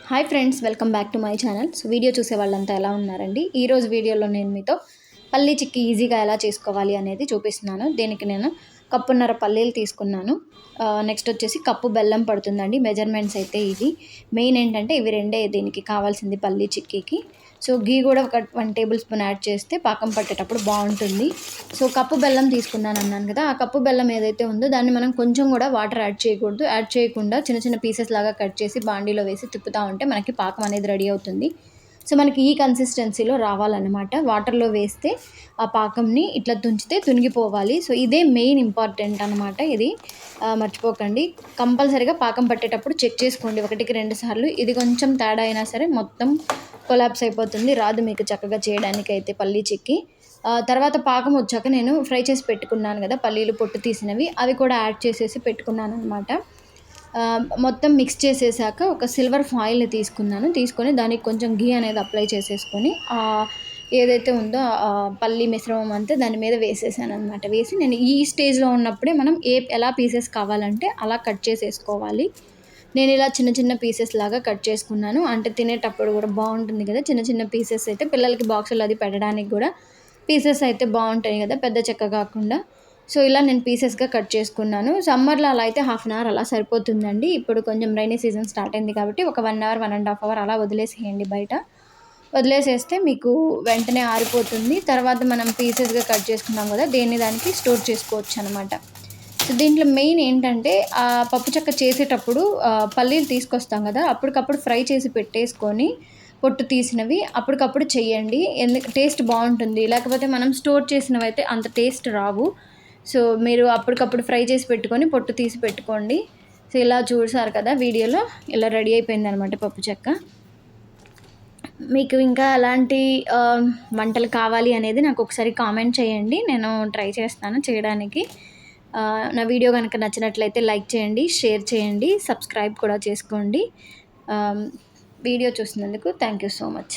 Hi friends, welcome back to my channel. So video చూసే వాళ్ళంతా ఎలా ఉన్నారండి? ఈరోజు వీడియోలో నేను మీతో పల్లీ చిక్కీ ఈజీగా ఎలా చేసుకోవాలి అనేది చూపిస్తున్నాను. దీనికి నేను కప్పున్నర పల్లీలు తీసుకున్నాను. నెక్స్ట్ వచ్చేసి కప్పు బెల్లం పడుతుందండి. మెజర్మెంట్స్ అయితే ఇవి. మెయిన్ ఏంటంటే ఇవి రెండే దీనికి కావాల్సింది పల్లీ చిక్కీకి. సో ఘీ కూడా ఒక 1 టేబుల్ స్పూన్ యాడ్ చేస్తే పాకం పట్టేటప్పుడు బాగుంటుంది. సో కప్పు బెల్లం తీసుకున్నాను అన్నాను కదా, ఆ కప్పు బెల్లం ఏదైతే ఉందో దాన్ని మనం కొంచెం కూడా వాటర్ యాడ్ చేయకూడదు. యాడ్ చేయకుండా చిన్న చిన్న పీసెస్ లాగా కట్ చేసి బాండీలో వేసి తిప్పుతూ ఉంటే మనకి పాకం అనేది రెడీ అవుతుంది. సో మనకి ఈ కన్సిస్టెన్సీలో రావాలన్నమాట. వాటర్లో వేస్తే ఆ పాకంని ఇట్లా తుంచితే తునిగిపోవాలి. సో ఇదే మెయిన్ ఇంపార్టెంట్ అనమాట. ఇది మర్చిపోకండి. కంపల్సరీగా పాకం పట్టేటప్పుడు చెక్ చేసుకోండి 1కి 2 సార్లు. ఇది కొంచెం తేడా అయినా సరే మొత్తం కొలాప్స్ అయిపోతుంది, రాదు మీకు చక్కగా చేయడానికి అయితే పల్లీ చిక్కీ. తర్వాత పాకం వచ్చాక నేను ఫ్రై చేసి పెట్టుకున్నాను కదా పల్లీలు పొట్టు తీసినవి, అవి కూడా యాడ్ చేసేసి పెట్టుకున్నాను అనమాట. మొత్తం మిక్స్ చేసేసాక ఒక సిల్వర్ ఫాయిల్ని తీసుకొని దానికి కొంచెం ఘీ అనేది అప్లై చేసేసుకొని ఏదైతే ఉందో పల్లీ మిశ్రమం అంతా దాని మీద వేసేసాను అనమాట. వేసి నేను ఈ స్టేజ్లో ఉన్నప్పుడే మనం ఎలా పీసెస్ కావాలంటే అలా కట్ చేసేసుకోవాలి. నేను ఇలా చిన్న చిన్న పీసెస్ లాగా కట్ చేసుకున్నాను. అంటే తినేటప్పుడు కూడా బాగుంటుంది కదా, చిన్న చిన్న పీసెస్ అయితే పిల్లలకి బాక్సులు అది పెట్టడానికి కూడా పీసెస్ అయితే బాగుంటాయి కదా, పెద్ద చెక్క కాకుండా. సో ఇలా నేను పీసెస్గా కట్ చేసుకున్నాను. సమ్మర్లో అలా అయితే 1/2 అవర్ అలా సరిపోతుందండి. ఇప్పుడు కొంచెం రైనీ సీజన్ స్టార్ట్ అయింది కాబట్టి ఒక 1 అవర్ 1.5 అవర్ అలా వదిలేసేయండి బయట. వదిలేసేస్తే మీకు వెంటనే ఆరిపోతుంది. తర్వాత మనం పీసెస్గా కట్ చేసుకున్నాం కదా, దానికి స్టోర్ చేసుకోవచ్చు అనమాట. సో దీంట్లో మెయిన్ ఏంటంటే పప్పు చెక్క చేసేటప్పుడు పల్లీలు తీసుకొస్తాం కదా, అప్పటికప్పుడు ఫ్రై చేసి పెట్టేసుకొని పొట్టు తీసినవి అప్పటికప్పుడు చెయ్యండి. టేస్ట్ బాగుంటుంది. లేకపోతే మనం స్టోర్ చేసినవి అయితే అంత టేస్ట్ రావు. సో మీరు అప్పటికప్పుడు ఫ్రై చేసి పెట్టుకొని పొట్టు తీసి పెట్టుకోండి. సో ఇలా చూసారు కదా వీడియోలో, ఇలా రెడీ అయిపోయింది అనమాట పప్పు చెక్క. మీకు ఇంకా ఎలాంటి వంటలు కావాలి అనేది నాకు ఒకసారి కామెంట్ చేయండి, నేను ట్రై చేస్తాను చేయడానికి. నా వీడియో కనుక నచ్చినట్లయితే లైక్ చేయండి, షేర్ చేయండి, సబ్స్క్రైబ్ కూడా చేసుకోండి. వీడియో చూసినందుకు థ్యాంక్ యూ సో మచ్.